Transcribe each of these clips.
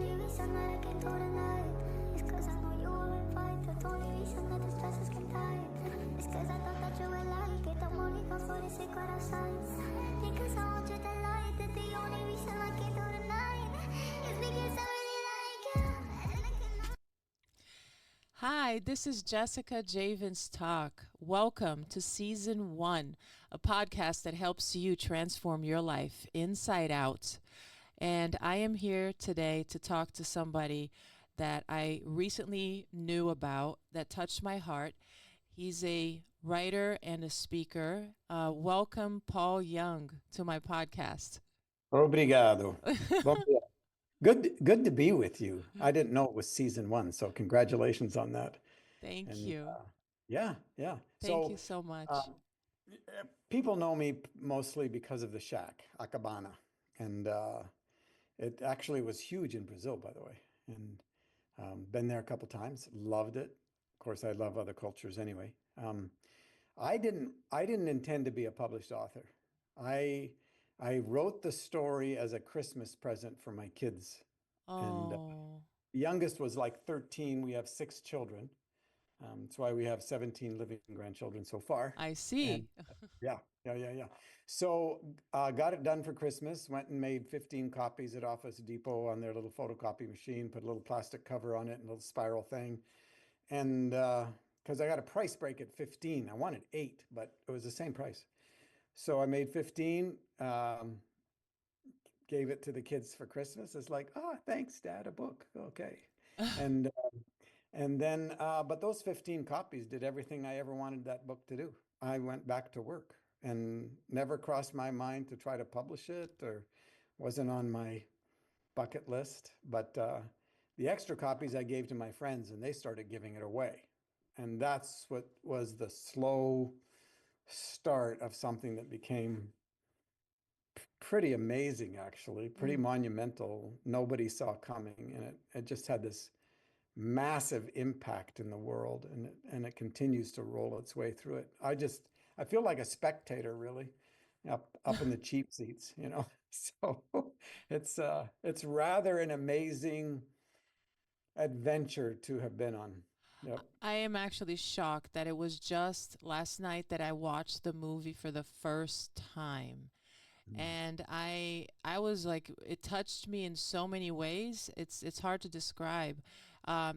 only reason that I can do tonight is cause I know you were fine. The only reason that the stresses can die is cause I thought that you would like it. I'm only gone for the secret outside. Because I want you to lie that the only reason I can do tonight is because I really like you. And I cannot. Hi, this is Jessica Javens Talk. Welcome to Season 1, a podcast that helps you transform your life inside out. And I am here today to talk to somebody that I recently knew about that touched my heart. He's a writer and a speaker. Welcome, Paul Young, to my podcast. Obrigado. Well, yeah. Good to be with you. I didn't know it was season one, so congratulations on that. Thank And you. yeah, yeah. Thank you So so much. um, people know me mostly because of the Shack, Acabana, and it actually was huge in Brazil, by the way. And been there a couple times, loved it. Of course, I love other cultures anyway. Um, I didn't intend to be a published author. I I wrote the story as a Christmas present for my kids. And Oh, the youngest was like 13. We have six children. That's why we have 17 living grandchildren so far. I And see. yeah, yeah. So got it done for Christmas. Went and made 15 copies at Office Depot on their little photocopy machine. Put a little plastic cover on it and a little spiral thing. And because I got a price break at 15, I wanted eight, but it was the same price. So I made 15, gave it to the kids for Christmas. It's like, oh, thanks, Dad, a book. Okay. And but those 15 copies did everything I ever wanted that book to do. I went back to work and never crossed my mind to try to publish it or wasn't on my bucket list. But the extra copies I gave to my friends and they started giving it away. And that's what was the slow start of something that became pretty amazing, actually, pretty Mm. monumental. Nobody saw coming. And it just had this massive impact in the world and it continues to roll its way through it. I feel like a spectator really up in the cheap seats, you know. So it's rather an amazing adventure to have been on. Yep. I am actually shocked that it was just last night that I watched the movie for the first time. Mm. And I was like, it touched me in so many ways. It's hard to describe.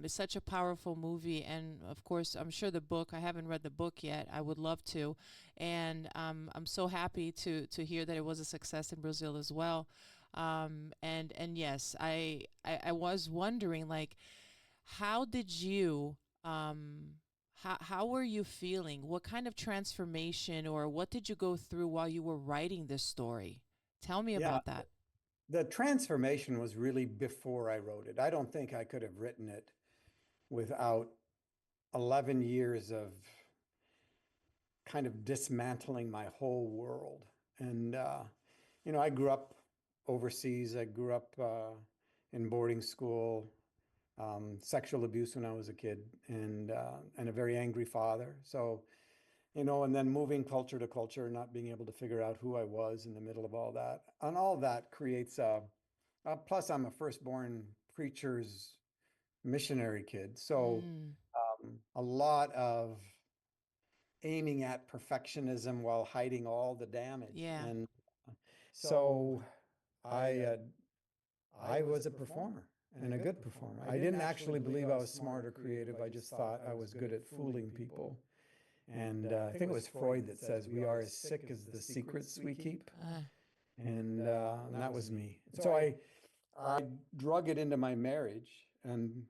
It's such a powerful movie, and of course, I'm sure the book. I haven't read the book yet. I would love to, and I'm so happy to hear that it was a success in Brazil as well. And yes, I was wondering, like, how did you how were you feeling? What kind of transformation or what did you go through while you were writing this story? Tell me Yeah, about that. the transformation was really before I wrote it. I don't think I could have written it without 11 years of kind of dismantling my whole world. And, I grew up overseas. I grew up in boarding school, sexual abuse when I was a kid, and a very angry father. So, and then moving culture to culture, not being able to figure out who I was in the middle of all that. And all that creates plus I'm a firstborn preacher's missionary kid. So Mm, a lot of aiming at perfectionism while hiding all the damage. yeah. And so I uh, I was a performer and a good performer. I didn't actually believe I was smart or creative. I just thought I was good at fooling people. And I think it was Freud that says we are as sick as the secrets we keep. Uh, And that was me. So I drug it into my marriage, and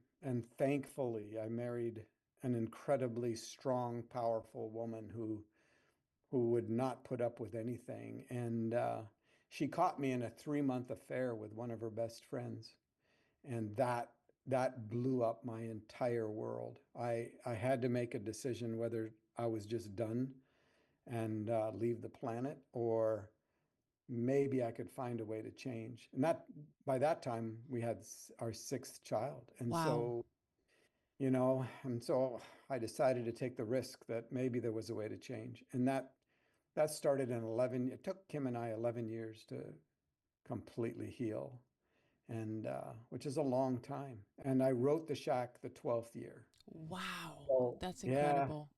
thankfully I married an incredibly strong, powerful woman who would not put up with anything. And she caught me in a 3-month affair with one of her best friends, and that blew up my entire world. I had to make a decision whether I was just done and leave the planet, or maybe I could find a way to change. And that by that time we had our sixth child, and wow. so I decided to take the risk that maybe there was a way to change, and that started in 11. It took Kim and I 11 years to completely heal. and which is a long time. And I wrote the shack the 12th year. Wow. So That's yeah, incredible.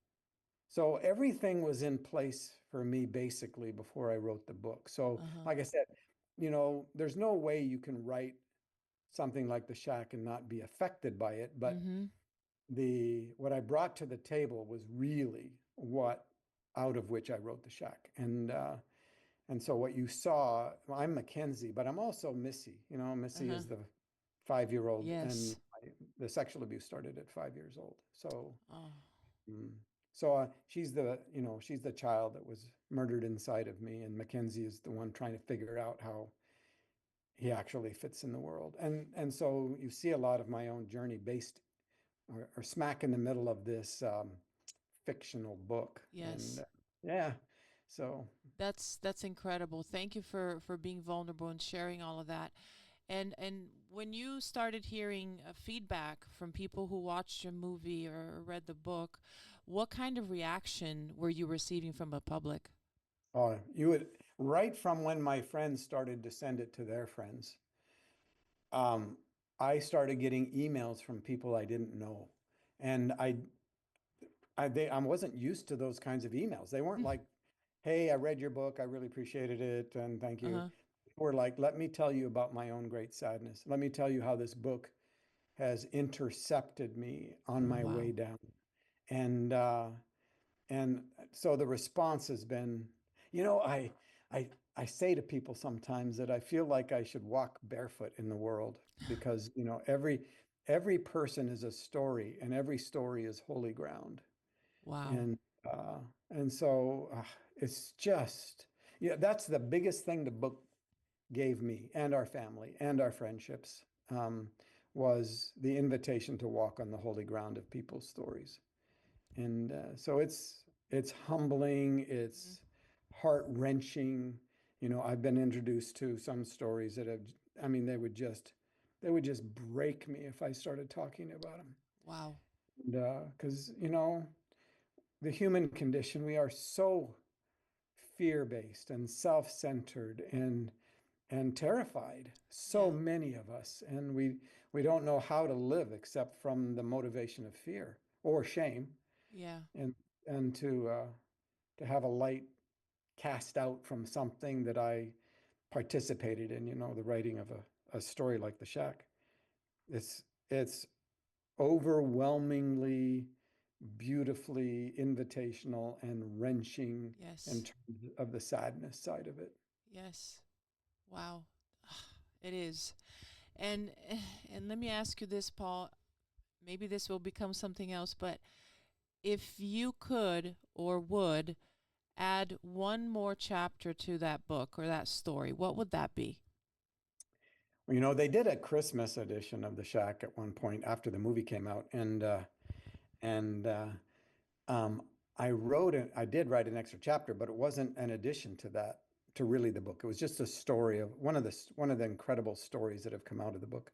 so everything was in place for me basically before I wrote the book. So Uh-huh. like I said, there's no way you can write something like the shack and not be affected by it. But Mm-hmm. the what I brought to the table was really what out of which I wrote the shack. And so what you saw, well, I'm Mackenzie, but I'm also Missy. Missy Uh-huh. is the 5-year old, and Yes. the sexual abuse started at 5 years old. So, Oh, mm, she's the child that was murdered inside of me, and Mackenzie is the one trying to figure out how he actually fits in the world. And so you see a lot of my own journey based or smack in the middle of this fictional book, and yes. yeah, so. That's incredible. Thank you for being vulnerable and sharing all of that. And when you started hearing feedback from people who watched your movie or read the book, what kind of reaction were you receiving from the public? You would right from when my friends started to send it to their friends. Um, I started getting emails from people I didn't know, and I wasn't used to those kinds of emails. They weren't like, "Hey, I read your book. I really appreciated it, and thank you." Uh-huh. They were like, "Let me tell you about my own great sadness. Let me tell you how this book has intercepted me on my way Wow. down." And and so the response has been, you know, I I say to people sometimes that I feel like I should walk barefoot in the world because, every person is a story and every story is holy ground. Wow. And uh and so it's just, yeah, that's the biggest thing the book gave me and our family and our friendships, was the invitation to walk on the holy ground of people's stories. And so it's humbling, Mhm. it's heart wrenching. I've been introduced to some stories that have, I mean, they would just break me if I started talking about them. Wow. And because the human condition, we are so fear-based and self-centered and terrified. So Yeah. many of us, and we don't know how to live except from the motivation of fear or shame, Yeah. and and to have a light cast out from something that I participated in, the writing of a story like The Shack. It's overwhelmingly beautifully invitational and wrenching in Yes. terms of the sadness side of it. Yes. Wow. It is. And and let me ask you this, Paul. Maybe this will become something else, but if you could or would add one more chapter to that book or that story, what would that be? They did a Christmas edition of The Shack at one point after the movie came out, and um, I did write an extra chapter, but it wasn't an addition to that, to really the book. It was just a story of one of the incredible stories that have come out of the book.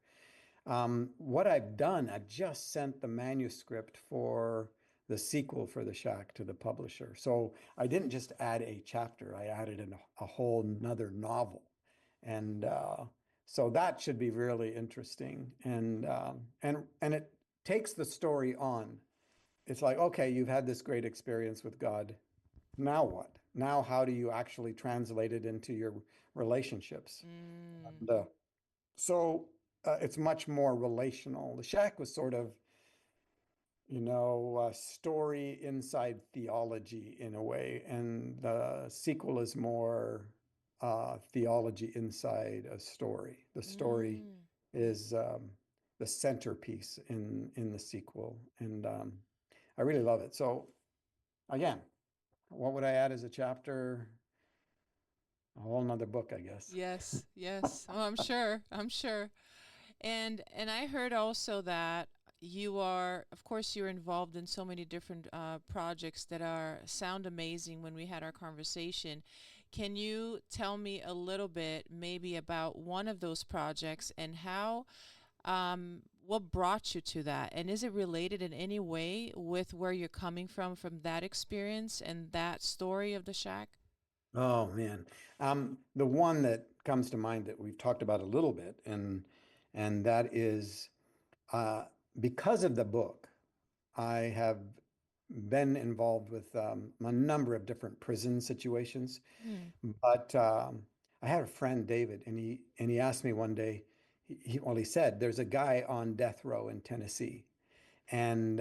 What I've done, I've just sent the manuscript for the sequel for The Shack to the publisher. So I didn't just add a chapter, I added a whole nother novel. And so that should be really interesting. And it takes the story on. It's like, okay, you've had this great experience with God. Now what? Now, how do you actually translate it into your relationships? Mm, And so it's much more relational. The Shack was sort of, a story inside theology in a way, and the sequel is more theology inside a story. The story mm. is the centerpiece in the sequel, and I really love it. So again, what would I add as a chapter? A whole nother book, I guess. Yes, yes. Oh, I'm sure. I'm sure. And I heard also that you are, of course, you're involved in so many different projects that are sound amazing when we had our conversation. Can you tell me a little bit, maybe about one of those projects and what brought you to that? And is it related in any way with where you're coming from that experience and that story of the shack? Oh man. The one that comes to mind that we've talked about a little bit, and And that is uh, because of the book, I have been involved with a number of different prison situations. Hmm. But I had a friend, David, and he asked me one day. Well, he said, "There's a guy on death row in Tennessee, and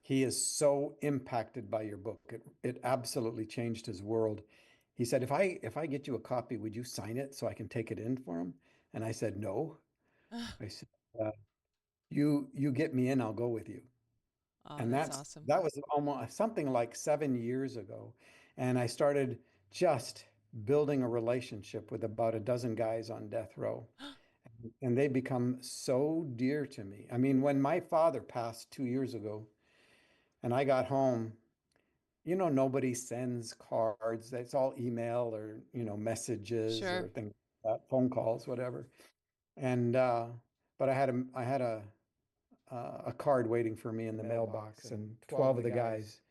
he is so impacted by your book. It absolutely changed his world." He said, "If I get you a copy, would you sign it so I can take it in for him?" And I said, "No." I said, uh, "You get me in, I'll go with you." Oh, And that's awesome. that was almost something like 7 years ago. And I started just building a relationship with about a dozen guys on death row. And they become so dear to me. I mean, when my father passed 2 years ago and I got home, nobody sends cards. It's all email or, messages or Sure. things like that, phone calls, whatever. And but I had a card waiting for me in the mailbox, and 12 of the guys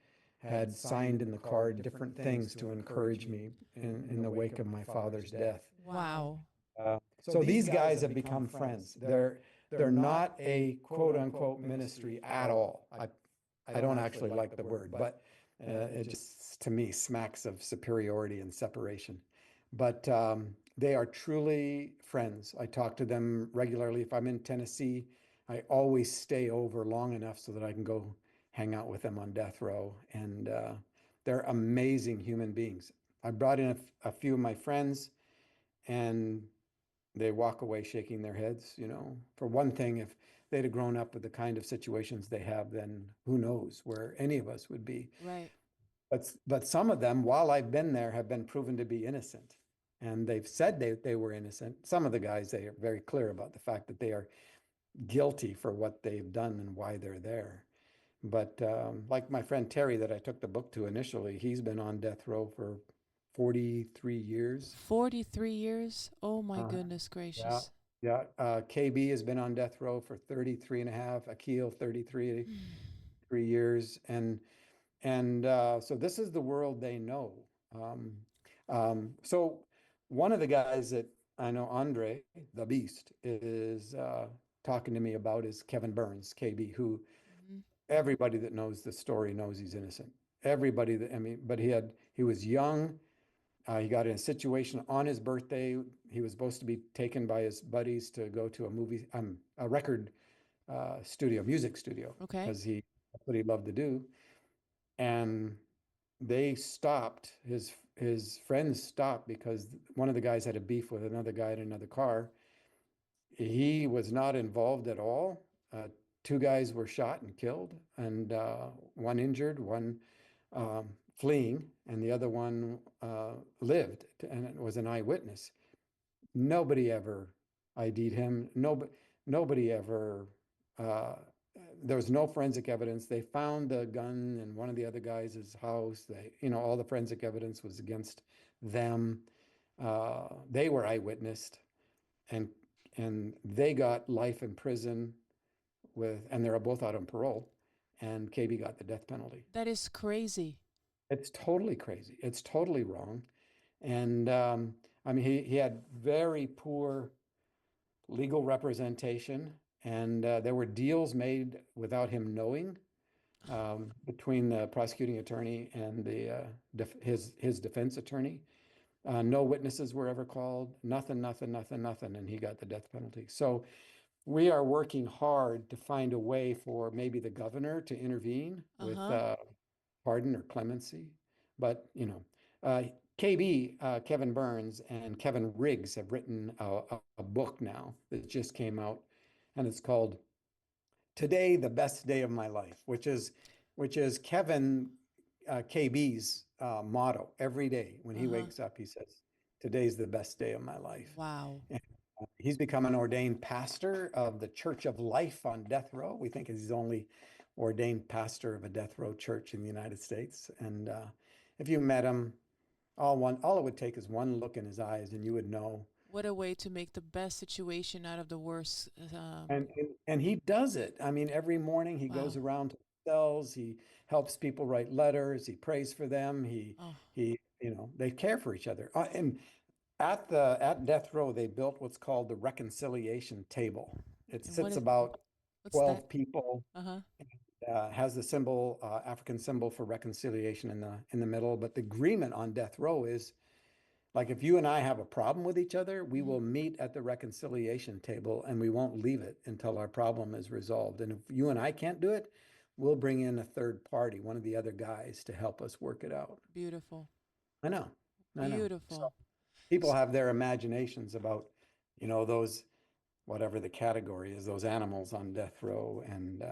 had signed in the card different things to encourage me in the wake of my father's death. Wow. So these guys have become friends. They're not a quote unquote ministry at all. I don't actually like the word, but it just to me smacks of superiority and separation. But they are truly friends. I talk to them regularly. If I'm in Tennessee, I always stay over long enough so that I can go hang out with them on death row. And they're amazing human beings. I brought in a few of my friends, and they walk away shaking their heads. For one thing, if they'd have grown up with the kind of situations they have, then who knows where any of us would be. Right. But some of them, while I've been there, have been proven to be innocent. And they've said they were innocent. Some of the guys, they are very clear about the fact that they are guilty for what they've done and why they're there. But like my friend Terry that I took the book to initially, he's been on death row for 43 years. 43 years? Oh my Uh, goodness yeah. gracious. Yeah. KB has been on death row for 33 and a half. Akil, 33 3 years. And so this is the world they know. Um, so one of the guys that I know, Andre, the Beast, is talking to me about is Kevin Burns, KB, who Mhm. everybody that knows the story knows he's innocent. Everybody that, I mean, but he was young. He got in a situation on his birthday. He was supposed to be taken by his buddies to go to a record studio, music studio, Okay. because that's what he loved to do. And they stopped. His friends stopped because one of the guys had a beef with another guy in another car. He was not involved at all. Two guys were shot and killed, and one injured, one fleeing, and the other one lived and was an eyewitness. Nobody ever ID'd him. Nobody ever. Uh, there was no forensic evidence. They found the gun in one of the other guys' house. All the forensic evidence was against them. They were eyewitnessed, and they got life in prison and they're both out on parole. And KB got the death penalty. That is crazy. It's totally crazy. It's totally wrong. And I mean, he had very poor legal representation, and there were deals made without him knowing between the prosecuting attorney and his defense attorney. No witnesses were ever called. Nothing, nothing, nothing, nothing, and he got the death penalty. So we are working hard to find a way for maybe the governor to intervene with Uh-huh. pardon or clemency. But, KB, Kevin Burns, and Kevin Riggs have written a book now that just came out, and it's called "Today, the Best Day of My Life," which is Kevin KB's motto every day when he Uh-huh. wakes up. He says, "Today's the best day of my life." Wow. And he's become an ordained pastor of the Church of Life on death row. We think he's the only ordained pastor of a death row church in the United States. And if you met him, all it would take is one look in his eyes, and you would know. What a way to make the best situation out of the worst. And he does it. I mean, every morning he goes Wow. around to cells. He helps people write letters. He prays for them. Oh, They care for each other. And at death row, they built what's called the reconciliation table. It And what sits is about what's that? 12 people, Uh-huh. has the symbol, African symbol for reconciliation in the middle. But the agreement on death row is like if you and I have a problem with each other, we Hmm. will meet at the reconciliation table and we won't leave it until our problem is resolved. And if you and I can't do it, we'll bring in a third party, one of the other guys, to help us work it out. Beautiful. I know, I know. So Beautiful. people S- have their imaginations about, those whatever the category is, those animals on death row, and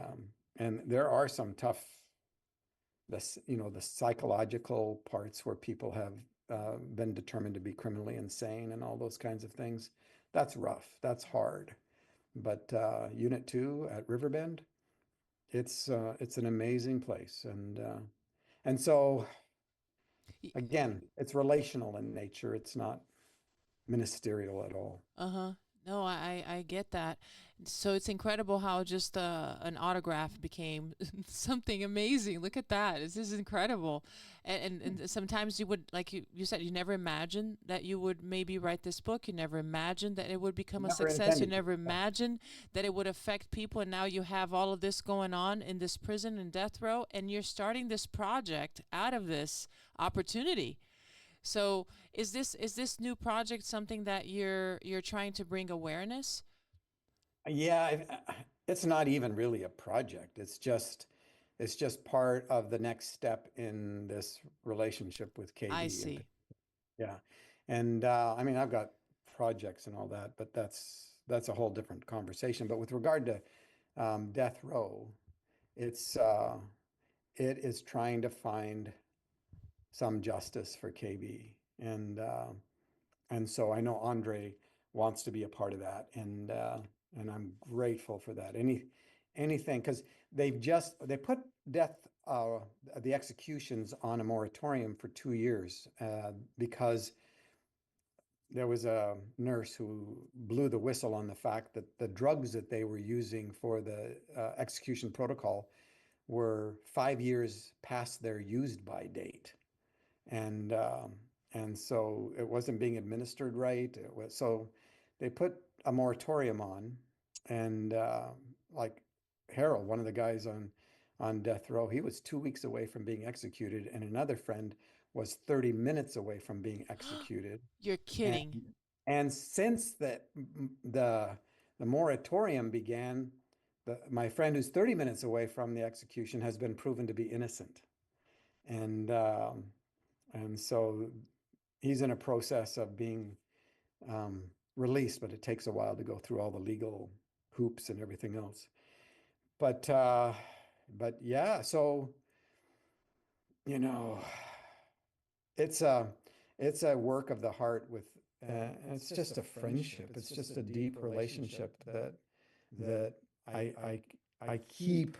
there are some tough, the psychological parts where people have been determined to be criminally insane and all those kinds of things. That's rough. That's hard. But Unit Two at Riverbend, it's an amazing place, and so y- again, it's relational in nature. It's not ministerial at all. Uh-huh. No, I get that. So it's incredible how just an autograph became something amazing. Look at that. This is incredible. And sometimes you would, like you said, you never imagined that you would maybe write this book. You never imagined that it would become a Never success. You intended to. never Yeah. imagined that it would affect people. And now you have all of this going on in this prison and death row, and you're starting this project out of this opportunity. So is this new project something that you're trying to bring awareness? Yeah, it's not even really a project. It's just part of the next step in this relationship with I KB. And see. yeah, and I mean, I've got projects and all that, but that's a whole different conversation. But with regard to death row, it's it is trying to find some justice for KB, and so I know Andre wants to be a part of that, and I'm grateful for that. Anything because they put death the executions on a moratorium for 2 years because there was a nurse who blew the whistle on the fact that the drugs that they were using for the execution protocol were 5 years past their used by date, and um, and so it wasn't being administered right. So they put a moratorium on, and like Harold, one of the guys on death row, he was 2 weeks away from being executed, and another friend was 30 minutes away from being executed. You're And kidding. since the moratorium began, my friend who's 30 minutes away from the execution has been proven to be innocent, and so he's in a process of being um, released, but it takes a while to go through all the legal hoops and everything else. But yeah, so you know, it's a it's a work of the heart with, it's just a friendship. It's just a deep relationship that I I I keep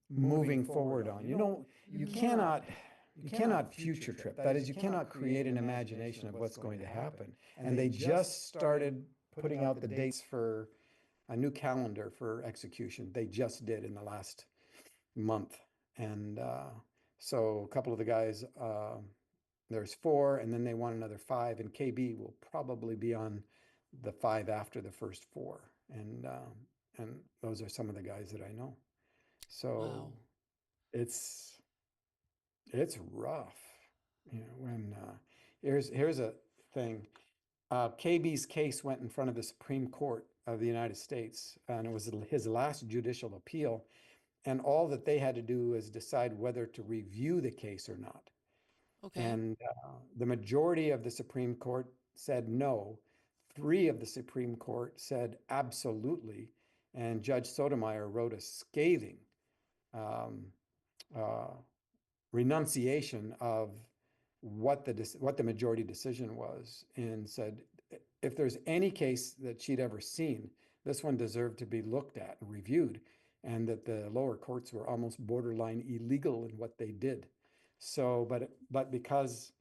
moving forward on. You Hmm. cannot future trip. That is, you cannot create an imagination of what's going to happen. And they just started putting out the dates for a new calendar for execution. They just did in the last month. And so a couple of the guys, there's four, and then they want another five, and KB will probably be on the five after the first four. And those are some of the guys that I know. So Wow. it's it's rough. When here's a thing. KB's case went in front of the Supreme Court of the United States, and it was his last judicial appeal. And all that they had to do is decide whether to review the case or not. Okay. And the majority of the Supreme Court said no. Three of the Supreme Court said absolutely. And Judge Sotomayor wrote a scathing um, uh, renunciation of what the majority decision was, and said if there's any case that she'd ever seen, this one deserved to be looked at and reviewed, and that the lower courts were almost borderline illegal in what they did. So, but because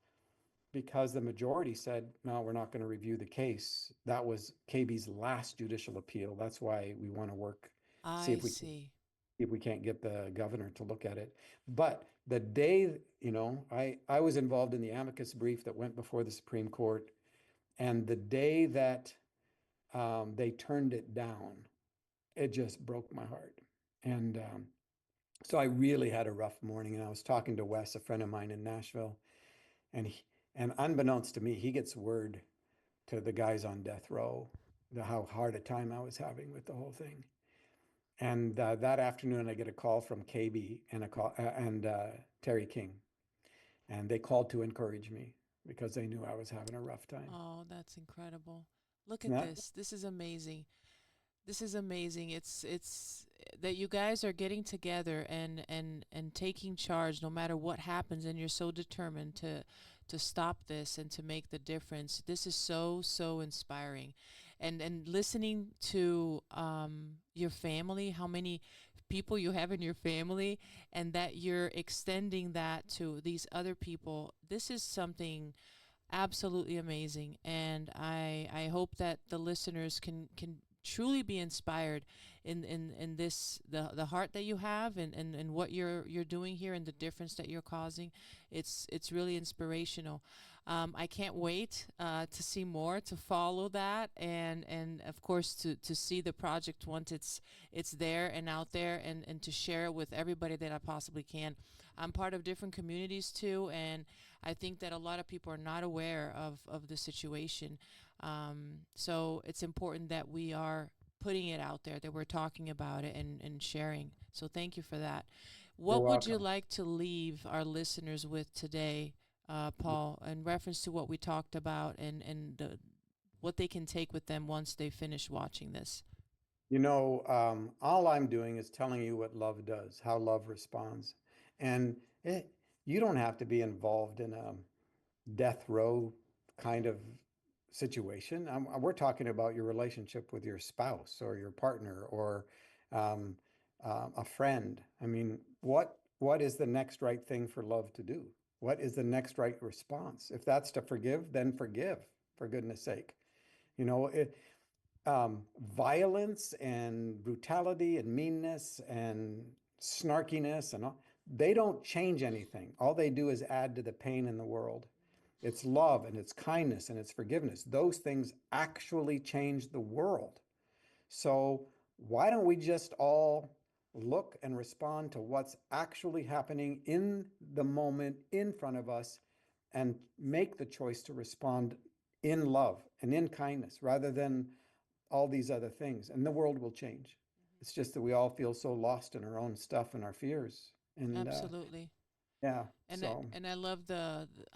the majority said no, we're not going to review the case, that was KB's last judicial appeal. That's why we want to work, see I if we can see. if we can't get the governor to look at it. But the day, I was involved in the amicus brief that went before the Supreme Court, and the day that they turned it down, it just broke my heart. And so I really had a rough morning. And I was talking to Wes, a friend of mine in Nashville, and unbeknownst to me, he gets word to the guys on death row how hard a time I was having with the whole thing. And that afternoon, I get a call from KB and Terry King, and they called to encourage me because they knew I was having a rough time. Oh, that's incredible. Look at That, this. This is amazing. This is amazing. It's that you guys are getting together and taking charge no matter what happens, and you're so determined to stop this and to make the difference. This is so inspiring. And listening to your family, how many people you have in your family, and that you're extending that to these other people. This is something absolutely amazing, and I hope that the listeners can truly be inspired in this the heart that you have, and what you're doing here, and the difference that you're causing. It's really inspirational. I can't wait to see more, to follow that, and of course to see the project once it's there and out there, and to share it with everybody that I possibly can. I'm part of different communities too, and I think that a lot of people are not aware of the situation. So it's important that we are putting it out there, that we're talking about it and sharing. So thank you for that. you're What would you welcome. like to leave our listeners with today, Paul, in reference to what we talked about, and what they can take with them once they finish watching this? All I'm doing is telling you what love does, how love responds. And you don't have to be involved in a death row kind of situation. We're talking about your relationship with your spouse or your partner or um, a friend. I mean, what is the next right thing for love to do? What is the next right response? If that's to forgive, then forgive, for goodness sake. You know, it, Violence and brutality and meanness and snarkiness and all, they don't change anything. All they do is add to the pain in the world. It's love and it's kindness and it's forgiveness. Those things actually change the world. So why don't we just all look and respond to what's actually happening in the moment in front of us and make the choice to respond in love and in kindness rather than all these other things, and the world will change. It's just that we all feel so lost in our own stuff and our fears. And Absolutely. yeah, And I, so and I love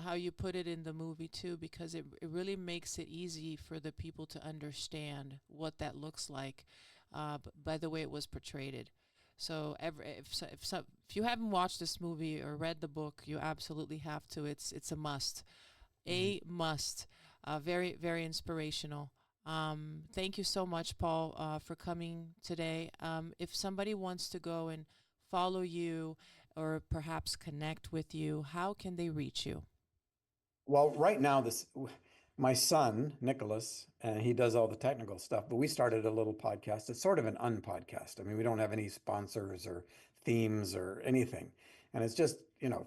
how you put it in the movie too, because it really makes it easy for the people to understand what that looks like, by the way it was portrayed. So if you haven't watched this movie or read the book, you absolutely have to. It's a must, mhm. a must. Very inspirational. Thank you so much, Paul, for coming today. If somebody wants to go and follow you or perhaps connect with you, how can they reach you? Well, right now, my son Nicholas, he does all the technical stuff, but we started a little podcast. It's sort of an unpodcast. I mean, we don't have any sponsors or themes or anything, and it's just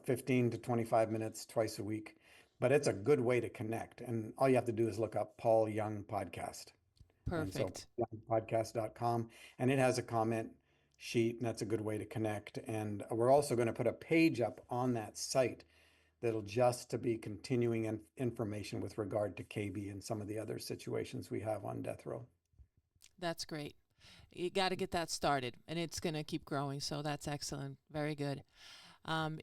15 to 25 minutes twice a week. But it's a good way to connect, and all you have to do is look up Paul Young Podcast. And so Perfect. podcast.com, and it has a comment sheet, and that's a good way to connect. And we're also going to put a page up on that site that'll just to be continuing information with regard to KB and some of the other situations we have on death row. That's great. You got to get that started, and it's going to keep growing. So that's excellent. Very good.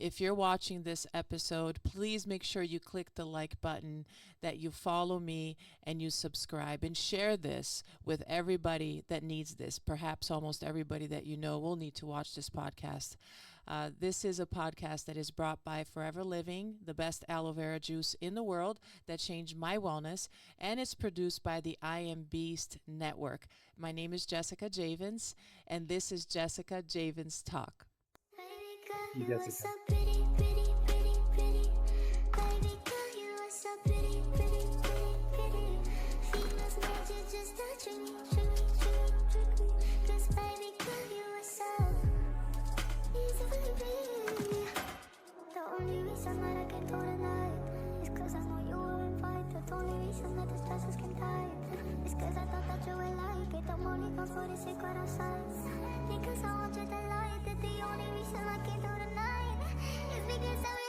If you're watching this episode, please make sure you click the like button, that you follow me, and you subscribe, and share this with everybody that needs this. Perhaps almost everybody that you know will need to watch this podcast. This is a podcast that is brought by Forever Living, the best aloe vera juice in the world that changed my wellness, and it's produced by the I Am Beast Network. My name is Jessica Javens, and this is Jessica Javens Talk. Baby girl, You, you are Jessica. so pretty, pretty, pretty, pretty. Baby girl, you are so pretty, pretty, pretty, pretty. Feels magic just touching me, trick me, trick me, trick me. 'Cause baby girl, you are so the only reason that the stress is getting tired is cause I thought that you would like it. I'm only gone for the secret outside. Because I want you to like that the only reason I can do tonight is because I